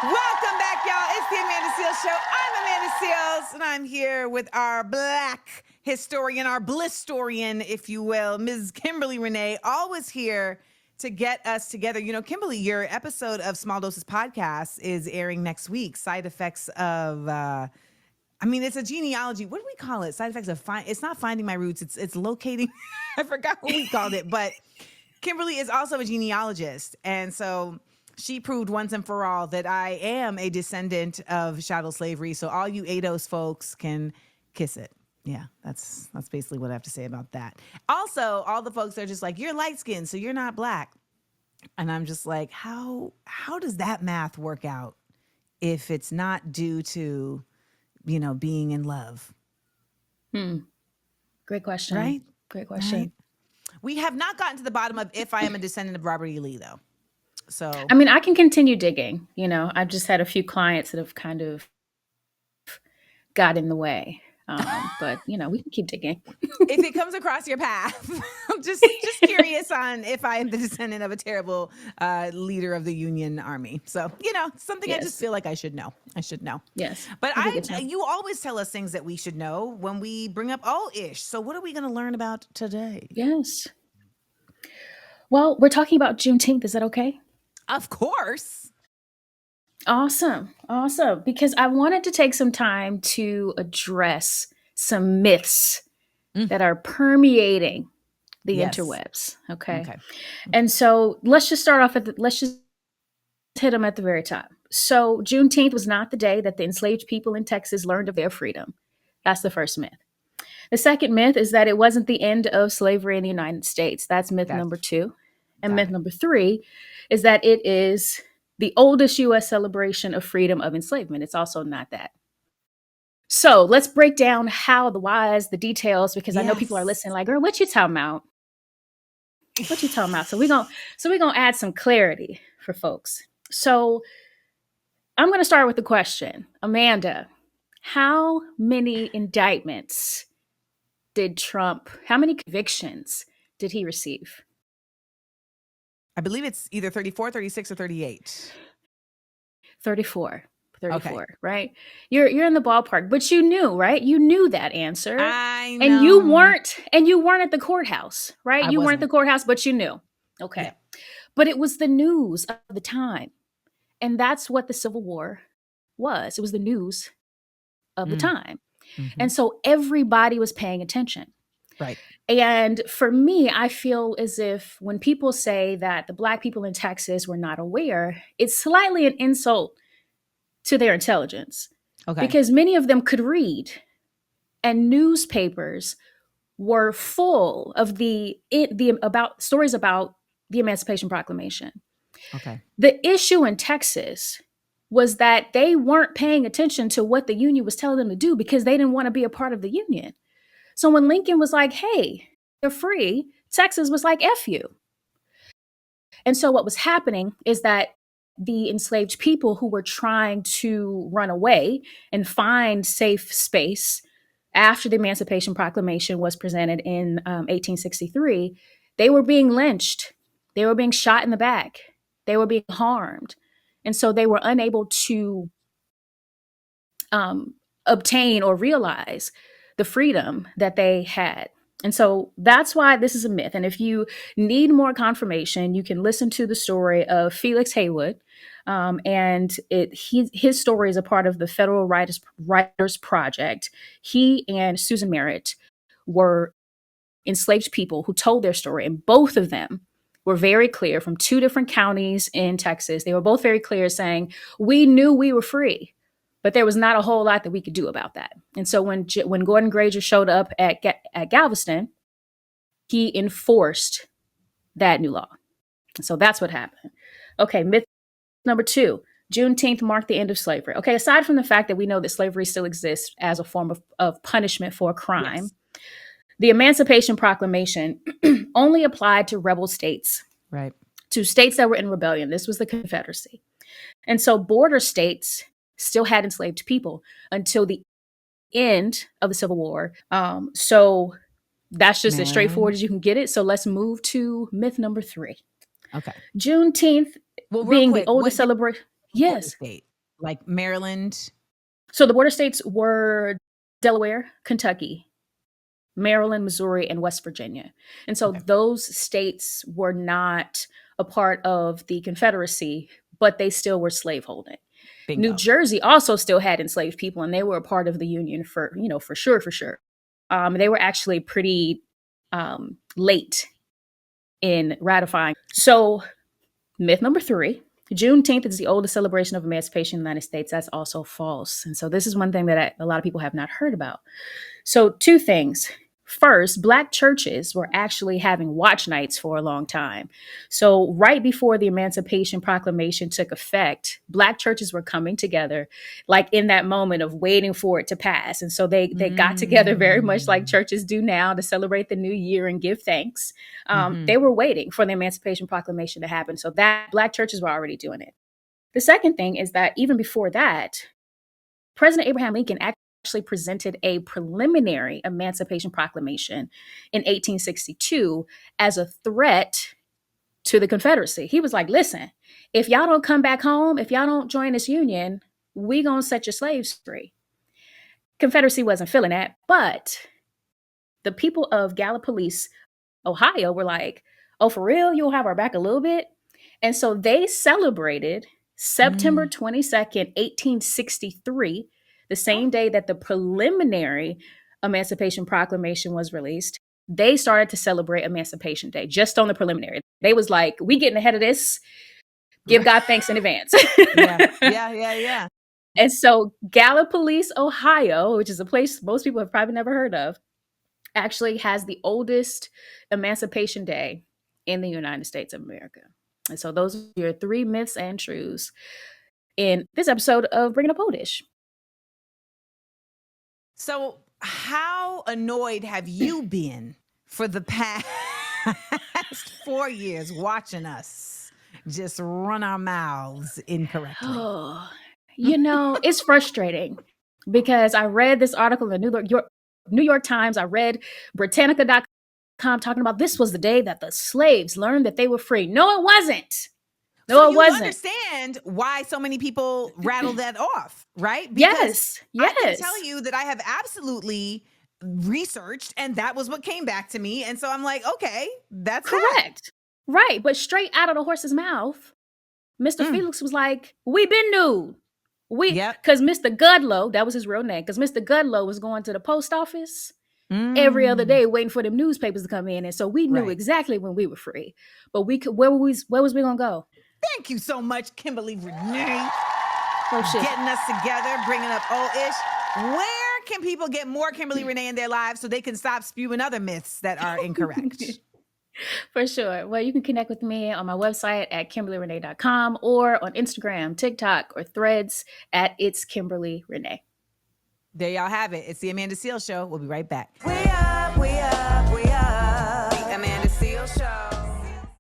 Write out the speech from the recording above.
Welcome back, y'all. It's the Amanda Seales Show. I'm Amanda Seales, and I'm here with our Black historian, our Blisstorian, if you will, Ms. Kimberly Renee, always here to get us together. You know, Kimberly, your episode of Small Doses Podcast is airing next week. Side effects of, it's a genealogy. What do we call it? Side effects of it's not finding my roots. It's locating. I forgot what we called it, but Kimberly is also a genealogist, and so she proved once and for all that I am a descendant of chattel slavery. So all you ADOS folks can kiss it. Yeah, that's basically what I have to say about that. Also, all the folks are just like, you're light skinned, so you're not Black. And I'm just like, how does that math work out if it's not due to, being in love? Great question. Right? Great question. Right? We have not gotten to the bottom of if I am a descendant of Robert E. Lee, though. So I can continue digging. I've just had a few clients that have kind of got in the way. But we can keep digging. If it comes across your path, I'm just curious on if I am the descendant of a terrible leader of the Union Army. So, something I just feel like I should know. Yes. But you always tell us things that we should know when we bring up Ish. So what are we going to learn about today? Yes. Well, we're talking about Juneteenth. Is that okay? Of course. Awesome. Because I wanted to take some time to address some myths that are permeating the interwebs. Okay. And so let's just start off let's just hit them at the very top. So Juneteenth was not the day that the enslaved people in Texas learned of their freedom. That's the first myth. The second myth is that it wasn't the end of slavery in the United States. That's myth number 2. And myth number 3 is that it is the oldest U.S. celebration of freedom of enslavement. It's also not that. So let's break down how, the whys, the details, because I know people are listening like, girl, what you talking about? So we're gonna add some clarity for folks. So I'm going to start with the question. Amanda, how many indictments did Trump, how many convictions did he receive? I believe it's either 34, 36, or 38. 34, okay. Right? You're in the ballpark, but you knew, right? You knew that answer. I know. And you weren't at the courthouse, right? You weren't at the courthouse, but you knew. Okay. Yeah. But it was the news of the time. And that's what the Civil War was. It was the news of the time. Mm-hmm. And so everybody was paying attention. Right. And for me, I feel as if when people say that the Black people in Texas were not aware, it's slightly an insult to their intelligence. Okay. Because many of them could read, and newspapers were full of about stories about the Emancipation Proclamation. Okay. The issue in Texas was that they weren't paying attention to what the union was telling them to do because they didn't want to be a part of the union. So when Lincoln was like, hey, they're free, Texas was like, F you. And so what was happening is that the enslaved people who were trying to run away and find safe space after the Emancipation Proclamation was presented in 1863, they were being lynched. They were being shot in the back. They were being harmed. And so they were unable to obtain or realize the freedom that they had. And so that's why this is a myth. And if you need more confirmation, you can listen to the story of Felix Haywood. His story is a part of the Federal Writers Project. He and Susan Merritt were enslaved people who told their story. And both of them were very clear from 2 different counties in Texas. They were both very clear saying, we knew we were free, but there was not a whole lot that we could do about that. And so when Gordon Granger showed up at Galveston, he enforced that new law. And so that's what happened. Okay, myth number 2, Juneteenth marked the end of slavery. Okay, aside from the fact that we know that slavery still exists as a form of punishment for a crime, yes, the Emancipation Proclamation only applied to rebel states, right? To states that were in rebellion. This was the Confederacy. And so border states still had enslaved people until the end of the Civil War. So that's just as straightforward as you can get it. So let's move to myth number 3. Okay. Juneteenth being the oldest celebration. Yes. State. Like Maryland? So the border states were Delaware, Kentucky, Maryland, Missouri, and West Virginia. And so Okay. those states were not a part of the Confederacy, but they still were slaveholding. New Bingo. Jersey also still had enslaved people, and they were a part of the Union for, for sure, for sure. They were actually pretty late in ratifying. So, myth number 3, Juneteenth is the oldest celebration of emancipation in the United States. That's also false. And so this is one thing that a lot of people have not heard about. So 2 things. First, Black churches were actually having watch nights for a long time. So right before the Emancipation Proclamation took effect, Black churches were coming together, like in that moment of waiting for it to pass. And so they got together very much like churches do now to celebrate the new year and give thanks. They were waiting for the Emancipation Proclamation to happen. So that Black churches were already doing it. The second thing is that even before that, President Abraham Lincoln actually presented a preliminary Emancipation Proclamation in 1862 as a threat to the Confederacy. He was like, listen, if y'all don't come back home, if y'all don't join this union, we gonna set your slaves free. Confederacy wasn't feeling that, but the people of Gallipolis, Ohio were like, oh, for real? You'll have our back a little bit? And so they celebrated September 22nd, 1863, the same day that the preliminary Emancipation Proclamation was released. They started to celebrate Emancipation Day just on the preliminary. They was like, we getting ahead of this. Give God thanks in advance. Yeah. And so Gallipolis, Ohio, which is a place most people have probably never heard of, actually has the oldest Emancipation Day in the United States of America. And so those are your 3 myths and truths in this episode of Bringing Up Oldish. So how annoyed have you been for the past 4 years watching us just run our mouths incorrectly? Oh, it's frustrating because I read this article in the New York Times. I read Britannica.com talking about this was the day that the slaves learned that they were free. No, it wasn't. No, so it wasn't. You understand why so many people rattle that off, right? Because yes. I can tell you that I have absolutely researched, and that was what came back to me. And so I'm like, okay, that's correct. That. Right. But straight out of the horse's mouth, Mr. Felix was like, we been nude. Because Mr. Gudlow, that was his real name, because Mr. Gudlow was going to the post office every other day waiting for them newspapers to come in. And so we knew exactly when we were free. But where was we going to go? Thank you so much, Kimberly Renee, for getting us together, bringing up old-ish. Where can people get more Kimberly Renee in their lives so they can stop spewing other myths that are incorrect? For sure. Well, you can connect with me on my website at KimberlyRenee.com or on Instagram, TikTok, or Threads at It's Kimberly Renee. There y'all have it. It's the Amanda Seales Show. We'll be right back. We are